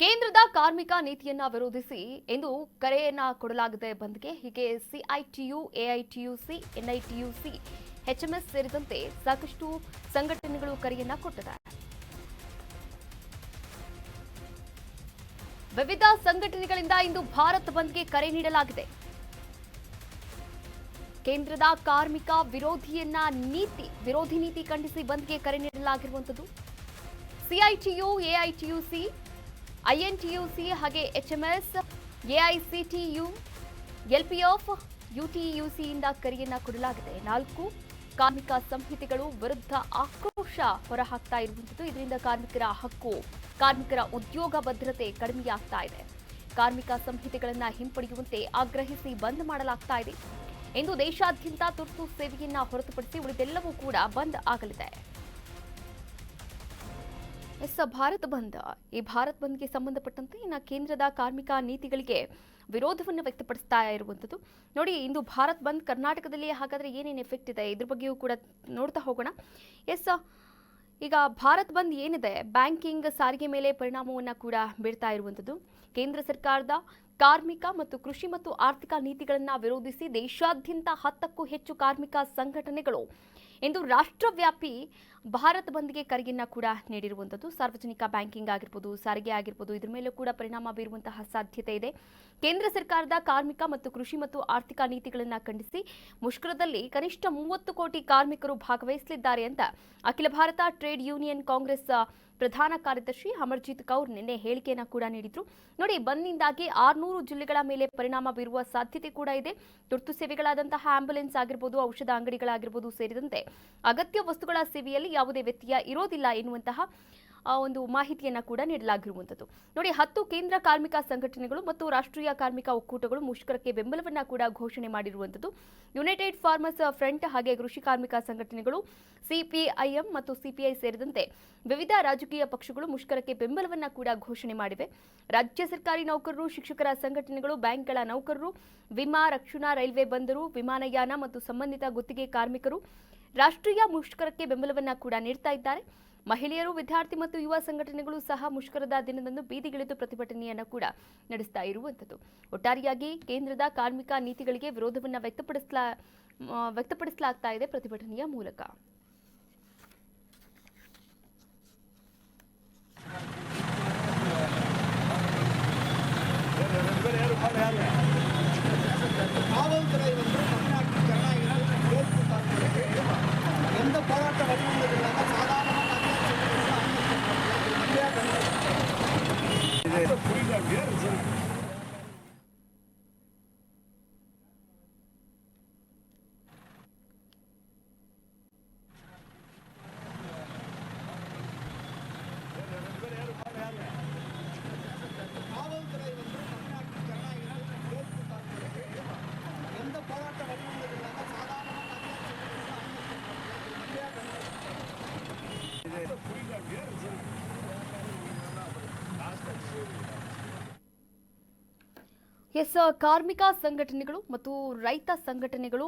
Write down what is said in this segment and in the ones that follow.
ಕೇಂದ್ರದ ಕಾರ್ಮಿಕ ನೀತಿಯನ್ನ ವಿರೋಧಿಸಿ ಎಂದು ಕರೆಯನ್ನ ಕೊಡಲಾಗಿದೆ ಬಂದ್ಗೆ. ಹೀಗೆ ಸಿಐಟಿಯು, ಎಐಟಿಯುಸಿ, ಎನ್ಐಟಿಯುಸಿ, ಎಚ್ಎಂಎಸ್ ಸೇರಿದಂತೆ ಸಾಕಷ್ಟು ಸಂಘಟನೆಗಳು ಕರೆಯನ್ನ ಕೊಟ್ಟಿದ್ದಾರೆ. ವಿವಿಧ ಸಂಘಟನೆಗಳಿಂದ ಇಂದು ಭಾರತ್ ಬಂದ್ಗೆ ಕರೆ ನೀಡಲಾಗಿದೆ. ಕೇಂದ್ರದ ಕಾರ್ಮಿಕ ವಿರೋಧಿ ನೀತಿ ಖಂಡಿಸಿ ಬಂದ್ಗೆ ಕರೆ ನೀಡಲಾಗಿರುವಂತದ್ದು. ಸಿಐಟಿಯು, ಎಐಟಿಯುಸಿ, ಐಎನ್ಟಿಯುಸಿ ಹಾಗೆ ಎಚ್ಎಂಎಸ್, ಎಐಸಿಟಿಯು, ಎಲ್ಪಿಎಫ್, ಯುಟಿಯುಸಿಯಿಂದ ಕರೆಯನ್ನ ಕೊಡಲಾಗಿದೆ. 4 ಕಾರ್ಮಿಕ ಸಂಹಿತೆಗಳು ವಿರುದ್ಧ ಆಕ್ರೋಶ ಹೊರಹಾಕ್ತಾ ಇರುವಂತದ್ದು. ಇದರಿಂದ ಕಾರ್ಮಿಕರ ಹಕ್ಕು, ಕಾರ್ಮಿಕರ ಉದ್ಯೋಗ ಭದ್ರತೆ ಕಡಿಮೆಯಾಗ್ತಾ ಇದೆ. ಕಾರ್ಮಿಕ ಸಂಹಿತೆಗಳನ್ನು ಹಿಂಪಡೆಯುವಂತೆ ಆಗ್ರಹಿಸಿ ಬಂದ್ ಮಾಡಲಾಗ್ತಾ ಇದೆ. ಇಂದು ದೇಶಾದ್ಯಂತ ತುರ್ತು ಸೇವೆಯನ್ನ ಹೊರತುಪಡಿಸಿ ಉಳಿದೆಲ್ಲವೂ ಕೂಡ ಬಂದ್ ಆಗಲಿದೆ. ಭಾರತ್ ಬಂದ್, ಈ ಭಾರತ್ ಬಂದ್ಗೆ ಸಂಬಂಧಪಟ್ಟಂತೆ ಇನ್ನು ಕೇಂದ್ರದ ಕಾರ್ಮಿಕ ನೀತಿಗಳಿಗೆ ವಿರೋಧವನ್ನು ವ್ಯಕ್ತಪಡಿಸ್ತಾ ಇರುವಂತದ್ದು. ನೋಡಿ, ಇಂದು ಭಾರತ್ ಬಂದ್ ಕರ್ನಾಟಕದಲ್ಲಿ ಹಾಗಾದ್ರೆ ಏನೇನು ಎಫೆಕ್ಟ್ ಇದೆ ಇದ್ರ ಬಗ್ಗೆಯೂ ಕೂಡ ನೋಡ್ತಾ ಹೋಗೋಣ. ಈಗ ಭಾರತ್ ಬಂದ್ ಏನಿದೆ, ಬ್ಯಾಂಕಿಂಗ್, ಸಾರಿಗೆ ಮೇಲೆ ಪರಿಣಾಮವನ್ನು ಕೂಡ ಬೀರ್ತಾ ಇರುವಂತದ್ದು. ಕೇಂದ್ರ ಸರ್ಕಾರದ ಕಾರ್ಮಿಕ ಮತ್ತು ಕೃಷಿ ಮತ್ತು ಆರ್ಥಿಕ ನೀತಿಗಳನ್ನು ವಿರೋಧಿಸಿ ದೇಶಾದ್ಯಂತ 10ಕ್ಕೂ ಹೆಚ್ಚು ಕಾರ್ಮಿಕ ಸಂಘಟನೆಗಳು ಇಂದು ರಾಷ್ಟ್ರವ್ಯಾಪಿ ಭಾರತ್ ಬಂದ್ಗೆ ಕರೆಯನ್ನ ಕೂಡ ನೀಡಿರುವಂಥದ್ದು. ಸಾರ್ವಜನಿಕ ಬ್ಯಾಂಕಿಂಗ್ ಆಗಿರ್ಬೋದು, ಸಾರಿಗೆ ಆಗಿರ್ಬೋದು, ಇದ್ರ ಮೇಲೂ ಕೂಡ ಪರಿಣಾಮ ಬೀರುವಂತಹ ಸಾಧ್ಯತೆ ಇದೆ. ಕೇಂದ್ರ ಸರ್ಕಾರದ ಕಾರ್ಮಿಕ ಮತ್ತು ಕೃಷಿ ಮತ್ತು ಆರ್ಥಿಕ ನೀತಿಗಳನ್ನು ಖಂಡಿಸಿ ಮುಷ್ಕರದಲ್ಲಿ ಕನಿಷ್ಠ 30 ಕೋಟಿ ಕಾರ್ಮಿಕರು ಭಾಗವಹಿಸಲಿದ್ದಾರೆ ಅಂತ ಅಖಿಲ ಭಾರತ ಟ್ರೇಡ್ ಯೂನಿಯನ್ ಕಾಂಗ್ರೆಸ್ ಪ್ರಧಾನ ಕಾರ್ಯದರ್ಶಿ ಅಮರ್ಜಿತ್ ಕೌರ್ ನಿನ್ನೆ ಹೇಳಿಕೆಯನ್ನು ಕೂಡ ನೀಡಿದ್ರು. ನೋಡಿ, ಬಂದ್ನಿಂದಾಗಿ 600 ಜಿಲ್ಲೆಗಳ ಮೇಲೆ ಪರಿಣಾಮ ಬೀರುವ ಸಾಧ್ಯತೆ ಕೂಡ ಇದೆ. ತುರ್ತು ಸೇವೆಗಳಾದಂತಹ ಆಂಬ್ಯುಲೆನ್ಸ್ ಆಗಿರ್ಬೋದು, ಔಷಧ ಅಂಗಡಿಗಳಾಗಿರ್ಬೋದು ಸೇರಿದಂತೆ ಅಗತ್ಯ ವಸ್ತುಗಳ ಸೇವೆಯಲ್ಲಿ ಯಾವುದೇ ವ್ಯತ್ಯಯ ಇರೋದಿಲ್ಲ ಎನ್ನುವಂತಹ ಒಂದು ಮಾಹಿತಿಯನ್ನ ಕೂಡ ನೀಡಲಾಗಿರುವಂತದ್ದು. ನೋಡಿ, 10 ಕೇಂದ್ರ ಕಾರ್ಮಿಕ ಸಂಘಟನೆಗಳು ಮತ್ತು ರಾಷ್ಟ್ರೀಯ ಕಾರ್ಮಿಕ ಒಕ್ಕೂಟಗಳು ಮುಷ್ಕರಕ್ಕೆ ಬೆಂಬಲವನ್ನ ಕೂಡ ಘೋಷಣೆ ಮಾಡಿರುವಂತದ್ದು. ಯುನೈಟೆಡ್ ಫಾರ್ಮರ್ಸ್ ಫ್ರಂಟ್ ಹಾಗೆ ಕೃಷಿ ಕಾರ್ಮಿಕ ಸಂಘಟನೆಗಳು, ಸಿಪಿಐಎಂ ಮತ್ತು ಸಿಪಿಐ ಸೇರಿದಂತೆ ವಿವಿಧ ರಾಜಕೀಯ ಪಕ್ಷಗಳು ಮುಷ್ಕರಕ್ಕೆ ಬೆಂಬಲವನ್ನ ಕೂಡ ಘೋಷಣೆ ಮಾಡಿವೆ. ರಾಜ್ಯ ಸರ್ಕಾರಿ ನೌಕರರು, ಶಿಕ್ಷಕರ ಸಂಘಟನೆಗಳು, ಬ್ಯಾಂಕ್ಗಳ ನೌಕರರು, ವಿಮಾ, ರಕ್ಷಣಾ, ರೈಲ್ವೆ, ಬಂದರು, ವಿಮಾನಯಾನ ಮತ್ತು ಸಂಬಂಧಿತ ಗುತ್ತಿಗೆ ಕಾರ್ಮಿಕರು ರಾಷ್ಟ್ರೀಯ ಮುಷ್ಕರಕ್ಕೆ ಬೆಂಬಲವನ್ನ ಕೂಡ ನೀಡ್ತಾ ಇದ್ದಾರೆ. ಮಹಿಳೆಯರು, ವಿದ್ಯಾರ್ಥಿ ಮತ್ತು ಯುವ ಸಂಘಟನೆಗಳು ಸಹ ಮುಷ್ಕರದ ದಿನದಂದು ಬೀದಿಗಿಳಿದು ಪ್ರತಿಭಟನೆಯನ್ನು ಕೂಡ ನಡೆಸ್ತಾ ಇರುವಂತದ್ದು. ಒಟ್ಟಾರೆಯಾಗಿ ಕೇಂದ್ರದ ಕಾರ್ಮಿಕ ನೀತಿಗಳಿಗೆ ವಿರೋಧವನ್ನು ವ್ಯಕ್ತಪಡಿಸಲಾಗ್ತಾ ಇದೆ ಪ್ರತಿಭಟನೆಯ ಮೂಲಕ. ಕಾರ್ಮಿಕ ಸಂಘಟನೆಗಳು ಮತ್ತು ರೈತ ಸಂಘಟನೆಗಳು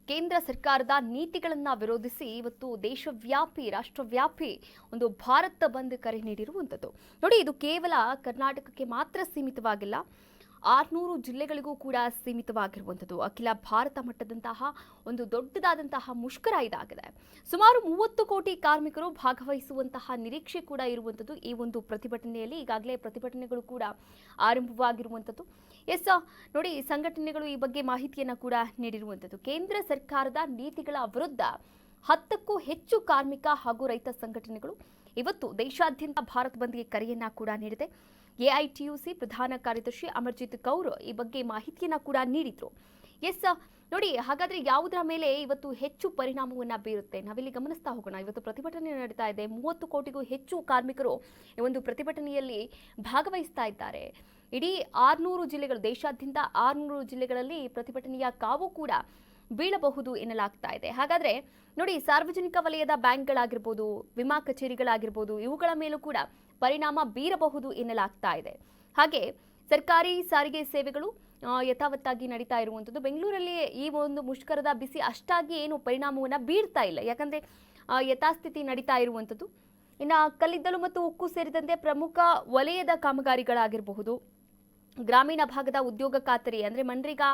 ಕೇಂದ್ರ ಸರ್ಕಾರದ ನೀತಿಗಳನ್ನು ವಿರೋಧಿಸಿ ಇವತ್ತು ದೇಶವ್ಯಾಪಿ, ರಾಷ್ಟ್ರವ್ಯಾಪಿ ಒಂದು ಭಾರತ ಬಂದ್ ಕರೆ ನೀಡಿರುವಂಥದ್ದು. ನೋಡಿ, ಇದು ಕೇವಲ ಕರ್ನಾಟಕಕ್ಕೆ ಮಾತ್ರ ಸೀಮಿತವಾಗಿಲ್ಲ, 600 ಜಿಲ್ಲೆಗಳಿಗೂ ಕೂಡ ಸೀಮಿತವಾಗಿರುವಂಥದ್ದು. ಅಖಿಲ ಭಾರತ ಮಟ್ಟದಂತಹ ಒಂದು ದೊಡ್ಡದಾದಂತಹ ಮುಷ್ಕರ ಇದಾಗಿದೆ. ಸುಮಾರು 30 ಕೋಟಿ ಕಾರ್ಮಿಕರು ಭಾಗವಹಿಸುವಂತಹ ನಿರೀಕ್ಷೆ ಕೂಡ ಇರುವಂಥದ್ದು ಈ ಒಂದು ಪ್ರತಿಭಟನೆಯಲ್ಲಿ. ಈಗಾಗಲೇ ಪ್ರತಿಭಟನೆಗಳು ಕೂಡ ಆರಂಭವಾಗಿರುವಂಥದ್ದು. ನೋಡಿ, ಸಂಘಟನೆಗಳು ಈ ಬಗ್ಗೆ ಮಾಹಿತಿಯನ್ನು ಕೂಡ ನೀಡಿರುವಂಥದ್ದು. ಕೇಂದ್ರ ಸರ್ಕಾರದ ನೀತಿಗಳ ವಿರುದ್ಧ 10ಕ್ಕೂ ಹೆಚ್ಚು ಕಾರ್ಮಿಕ ಹಾಗೂ ರೈತ ಸಂಘಟನೆಗಳು ಇವತ್ತು ದೇಶಾದ್ಯಂತ ಭಾರತ್ ಬಂದ್ಗೆ ಕರೆಯನ್ನ ಕೂಡ ನೀಡಿದೆ. ಎಐಟಿಯುಸಿ ಪ್ರಧಾನ ಕಾರ್ಯದರ್ಶಿ ಅಮರ್ಜಿತ್ ಕೌರ್ ಈ ಬಗ್ಗೆ ಮಾಹಿತಿಯನ್ನ ಕೂಡ ನೀಡಿದ್ರು. ನೋಡಿ, ಹಾಗಾದ್ರೆ ಯಾವುದರ ಮೇಲೆ ಇವತ್ತು ಹೆಚ್ಚು ಪರಿಣಾಮವನ್ನ ಬೀರುತ್ತೆ ನಾವಿಲ್ಲಿ ಗಮನಿಸ್ತಾ ಹೋಗೋಣ. ಇವತ್ತು ಪ್ರತಿಭಟನೆ ನಡೀತಾ ಇದೆ. 30 ಕೋಟಿಗೂ ಹೆಚ್ಚು ಕಾರ್ಮಿಕರು ಈ ಒಂದು ಪ್ರತಿಭಟನೆಯಲ್ಲಿ ಭಾಗವಹಿಸ್ತಾ ಇದ್ದಾರೆ. ಇಡೀ 600 ಜಿಲ್ಲೆಗಳು, ದೇಶಾದ್ಯಂತ 600 ಜಿಲ್ಲೆಗಳಲ್ಲಿ ಪ್ರತಿಭಟನೆಯ ಕಾವು ಕೂಡ ಬೀಳಬಹುದು ಎನ್ನಲಾಗ್ತಾ ಇದೆ. ಹಾಗಾದ್ರೆ ನೋಡಿ, ಸಾರ್ವಜನಿಕ ವಲಯದ ಬ್ಯಾಂಕ್ಗಳಾಗಿರ್ಬೋದು, ವಿಮಾ ಕಚೇರಿಗಳಾಗಿರ್ಬೋದು, ಇವುಗಳ ಮೇಲೂ ಕೂಡ ಪರಿಣಾಮ ಬೀರಬಹುದು ಎನ್ನಲಾಗ್ತಾ ಇದೆ. ಹಾಗೆ ಸರ್ಕಾರಿ ಸಾರಿಗೆ ಸೇವೆಗಳು ಯಥಾವತ್ತಾಗಿ ನಡೀತಾ ಇರುವಂಥದ್ದು. ಬೆಂಗಳೂರಲ್ಲಿ ಈ ಒಂದು ಮುಷ್ಕರದ ಬಿಸಿ ಅಷ್ಟಾಗಿ ಏನು ಪರಿಣಾಮವನ್ನು ಬೀರ್ತಾ ಇಲ್ಲ, ಯಾಕಂದ್ರೆ ಯಥಾಸ್ಥಿತಿ ನಡೀತಾ ಇರುವಂಥದ್ದು. ಇನ್ನು ಕಲ್ಲಿದ್ದಲು ಮತ್ತು ಉಕ್ಕು ಸೇರಿದಂತೆ ಪ್ರಮುಖ ವಲಯದ ಕಾಮಗಾರಿಗಳಾಗಿರಬಹುದು, ಗ್ರಾಮೀಣ ಭಾಗದ ಉದ್ಯೋಗ ಖಾತರಿ ಅಂದರೆ ಮನ್ರೇಗಾ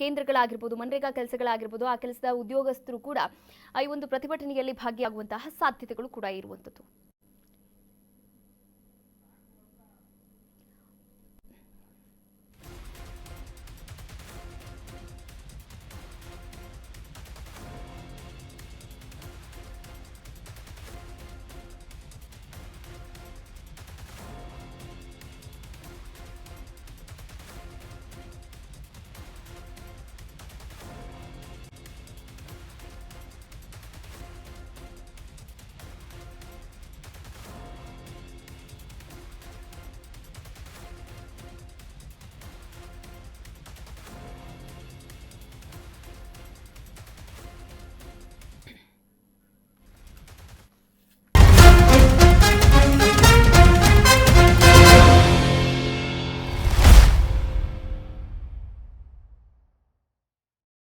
ಕೇಂದ್ರಗಳಾಗಿರ್ಬೋದು, ಮನ್ರೇಗಾ ಕೆಲಸಗಳಾಗಿರ್ಬೋದು, ಆ ಕೆಲಸದ ಉದ್ಯೋಗಸ್ಥರು ಕೂಡ ಈ ಒಂದು ಪ್ರತಿಭಟನೆಯಲ್ಲಿ ಭಾಗಿಯಾಗುವಂತಹ ಸಾಧ್ಯತೆಗಳು ಕೂಡ ಇರುವಂಥದ್ದು.